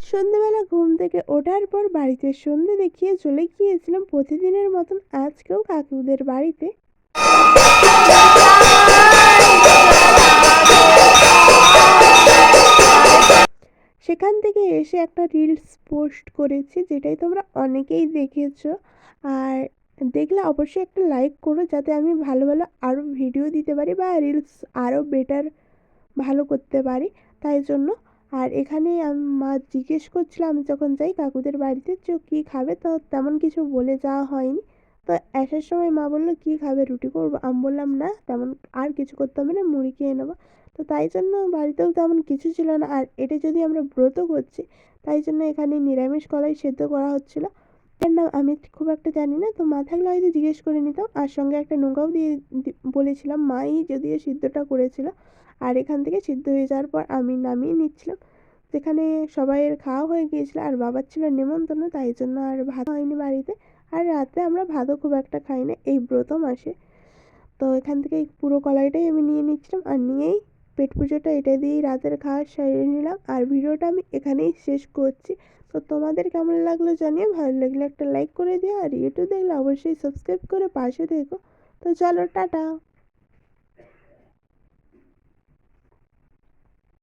সন্ধ্যেবেলা ঘুম থেকে ওঠার পর বাড়িতে সন্ধে দেখিয়ে চলে গিয়েছিলাম প্রতিদিনের মতন আজকেও কাকুদের বাড়িতে। সেখান থেকে এসে একটা রিলস পোস্ট করেছি, যেটাই তোমরা অনেকেই দেখেছো। আর দেখলে অবশ্যই একটা লাইক করো, যাতে আমি ভালো ভালো আরও ভিডিও দিতে পারি বা রিলস আরও বেটার ভালো করতে পারি, তাই জন্য। আর এখানে মা জিজ্ঞেস করছিল আমি যখন যাই কাকুদের বাড়িতে যে কী খাবে, তো তেমন কিছু বলে যাওয়া হয়নি। তো আসার সময় মা বললো কী খাবে, রুটি করবো? আমি বললাম না, তেমন আর কিছু করতে হবে না, মুড়ি খেয়ে নেবো। তো তাই জন্য বাড়িতেও তেমন কিছু ছিল না। আর এটা যদি আমরা ব্রত করছি, তাই জন্য এখানে নিরামিষ কলাই সেদ্ধ করা হচ্ছিলো। এর নাম আমি খুব একটা জানি না, তো মা থাকলে হয়তো জিজ্ঞেস করে নিতাম। আর সঙ্গে একটা নৌকাও দিয়ে বলেছিলাম, মাই যদিও সিদ্ধটা করেছিল। আর এখান থেকে সিদ্ধ হয়ে যাওয়ার পর আমি নামিয়ে নিচ্ছিলাম, যেখানে সবাইয়ের খাওয়া হয়ে গিয়েছিল। আর বাবার ছিল নেমন্তন্ন, তাই জন্য আর ভাত হয়নি বাড়িতে। আর রাতে আমরা ভাতও খুব একটা খাই না এই ব্রত মাসে। তো এখান থেকে এই পুরো কলাইটাই আমি নিয়ে নিচ্ছিলাম, আর নিয়েই পেট পুজোটা এটা দিয়েই রাতের খাওয়া সেরে নিলাম। আর ভিডিওটা আমি এখানেই শেষ করছি। তো তোমাদের কেমন লাগলো জানিয়ে, ভালো লাগলে একটা লাইক করে দিও, আর ইউটিউব দেখলে অবশ্যই সাবস্ক্রাইব করে পাশে থেকো। তো চলো, টাটা।